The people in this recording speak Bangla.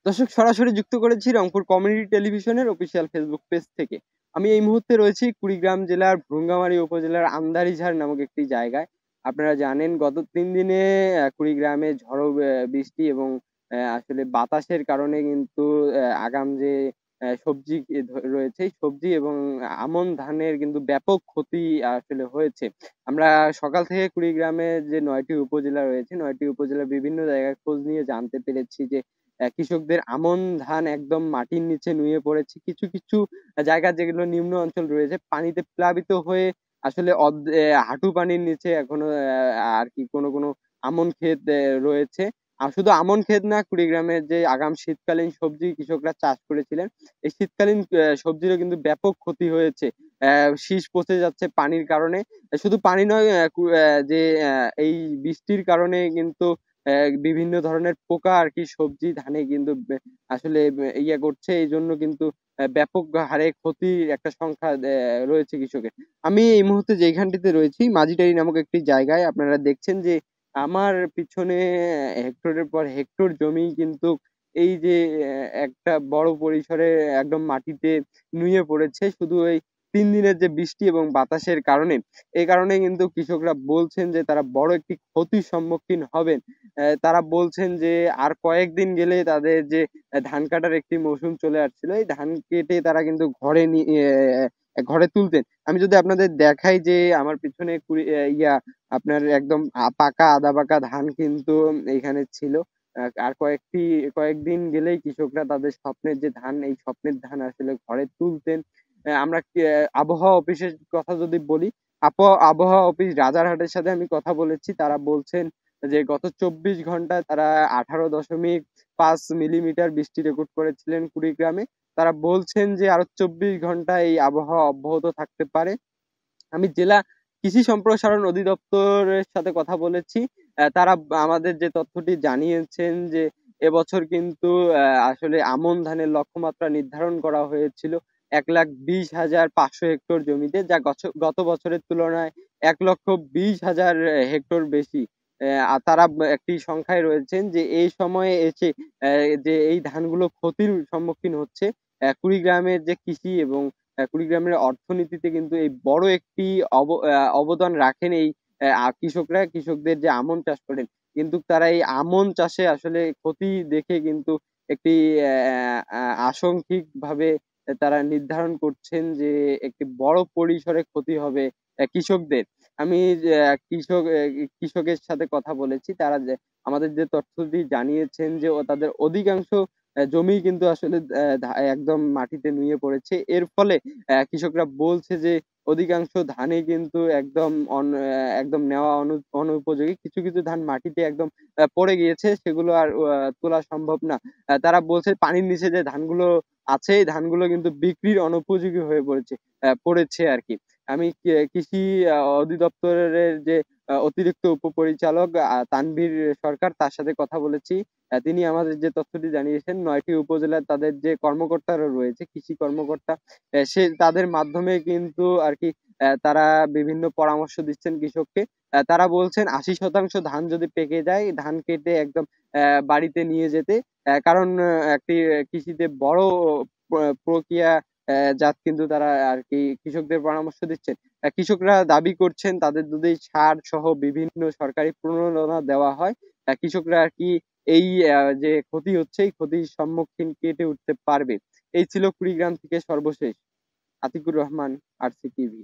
দর্শক সরাসরি যুক্ত করেছি রংপুর কমিউনিটি টেলিভিশনের অফিসিয়াল ফেসবুক পেজ থেকে। আমি এই মুহূর্তে রয়েছি কুড়িগ্রাম জেলার ভ্রুঙ্গামারী উপজেলার আমদারিঝাড় নামক একটি জায়গায়। আপনারা জানেন গত ৩ দিনে কুড়িগ্রামে ঝড়ো বৃষ্টি এবং আসলে বাতাসের কারণে কিন্তু আগাম যে সবজি রয়েছে এই সবজি এবং আমন ধানের কিন্তু ব্যাপক ক্ষতি আসলে হয়েছে। আমরা সকাল থেকে কুড়িগ্রামে যে ৯ টি উপজেলা রয়েছে, ৯ টি উপজেলার বিভিন্ন জায়গায় খোঁজ নিয়ে জানতে পেরেছি যে কৃষকদের আমন ধান একদম মাটির নিচে নুয়ে পড়েছে। কিছু, কিছু জায়গা যেগুলো নিম্ন অঞ্চল রয়েছে পানিতে প্লাবিত হয়ে আসলে হাঁটু পানির নিচে এখনো আরকি কোনো আমন ক্ষেত রয়েছে। আর শুধু আমন ক্ষেত না, কুড়িগ্রামের যে আগাম শীতকালীন সবজি কৃষকরা চাষ করেছিলেন, এই শীতকালীন সবজিরও কিন্তু ব্যাপক ক্ষতি হয়েছে। শীষ পচে যাচ্ছে পানির কারণে। শুধু পানি নয়, যে এই বৃষ্টির কারণে কিন্তু বিভিন্ন ধরনের পোকা আরকি সবজি ধানে কিন্তু আসলে ইয়ে করছে। এইজন্য কিন্তু ব্যাপক হারে ক্ষতির একটা সংখ্যা রয়েছে কৃষকের। আমি এই মুহূর্তে যেইখানটিতে রয়েছি মাঝিটারি নামক একটি জায়গায়। আপনারা দেখছেন যে আমার পিছনে হেক্টরের পর হেক্টর জমি কিন্তু এই যে একটা বড় পরিসরে একদম মাটিতে নুয়ে পড়েছে শুধু এই ৩ দিনের যে বৃষ্টি এবং বাতাসের কারণে। এই কারণে কিন্তু কৃষকরা বলছেন যে তারা বড় একটি ক্ষতির সম্মুখীন হবেন। তারা বলছেন যে আর কয়েকদিন গেলে তাদের যে ধান কাটার একটি মৌসুম চলে আসছিল, এই ধান কেটে তারা কিন্তু ঘরে তুলতেন। আমি যদি আপনাদের দেখাই যে আমার পিছনে আপনার একদম পাকা আধা পাকা ধান কিন্তু এইখানে ছিল। আর কয়েকদিন গেলেই কৃষকরা তাদের স্বপ্নের যে ধান, এই স্বপ্নের ধান আসলে ঘরে তুলতেন। আমরা আবহাওয়া অফিসের কথা যদি বলি, আবহাওয়া অফিস রাজারহাটের সাথে আমি কথা বলেছি। তারা বলছেন যে গত ২৪ ঘন্টায় তারা ১৮.৫ মিলিমিটার বৃষ্টি রেকর্ড করেছিলেন কুড়িগ্রামে। তারা বলছেন যে আরো ২৪ ঘন্টা এই আবহাওয়া অব্যাহত থাকতে পারে। আমি জেলা কৃষি সম্প্রসারণ অধিদপ্তরের সাথে কথা বলেছি। তারা আমাদের যে তথ্যটি জানিয়েছেন যে এবছর কিন্তু আসলে আমন ধানের লক্ষ্যমাত্রা নির্ধারণ করা হয়েছিল ১,২০,৫০০ হেক্টর জমিতে, যা গত বছরের তুলনায় ১,২০,০০০ হেক্টর বেশি। আর তারা একটি সংখ্যায় রয়েছেন যে এই সময়ে এসে যে এই ধানগুলো ক্ষতির সম্মুখীন হচ্ছে, কুড়িগ্রামের যে কৃষি এবং কুড়িগ্রামের অর্থনীতিতে কিন্তু এই বড় একটি অবদান রাখেন এই কৃষকদের যে আমন চাষ করেন। কিন্তু তারা এই আমন চাষে আসলে ক্ষতি দেখে কিন্তু একটি আশংকিকভাবে তারা নির্ধারণ করছেন যে একটি বড় পরিসরে ক্ষতি হবে কৃষকদের। আমি কৃষকের সাথে কথা বলেছি। তারা আমাদের যে তথ্যটি জানিয়েছেন যে তাদের অধিকাংশ জমি কিন্তু আসলে একদম মাটিতে নুয়ে পড়েছে। এর ফলে কৃষকরা বলছে যে অধিকাংশ ধানই কিন্তু একদম নেওয়া অনুপযোগী। কিছু, কিছু ধান মাটিতে একদম পড়ে গিয়েছে, সেগুলো আর তোলা সম্ভব না। তারা বলছে পানির নিচে যে ধানগুলো আছে এই ধানগুলো কিন্তু বিক্রির অনুপযোগী হয়ে পড়েছে আরকি। আমি কৃষি অধিদপ্তরের যে অতিরিক্ত উপপরিচালক তানভীর সরকার, তার সাথে কথা বলেছি। তিনি আমাদের যে তথ্যটি জানিয়েছেন ৯ টি উপজেলার তাদের যে কর্মকর্তারা রয়েছে, কৃষি কর্মকর্তা, তাদের মাধ্যমে কিন্তু আরকি তারা বিভিন্ন পরামর্শ দিচ্ছেন কৃষককে। তারা বলছেন ৮০% ধান যদি পেকে যায়, ধান কেটে একদম বাড়িতে নিয়ে যেতে। কারণ একটি কৃষিতে বড় প্রক্রিয়া জাত কিন্তু তারা আরকি কৃষকদের পরামর্শ দিচ্ছেন। কৃষকরা দাবি করছেন তাদের যদি সার সহ বিভিন্ন সরকারি প্রণোদনা দেওয়া হয়, কৃষকরা আরকি এই যে ক্ষতি হচ্ছে এই ক্ষতির সম্মুখীন কেটে উঠতে পারবে। এই ছিল কুড়িগ্রাম থেকে সর্বশেষ। Atiqur Rahman, RC TV.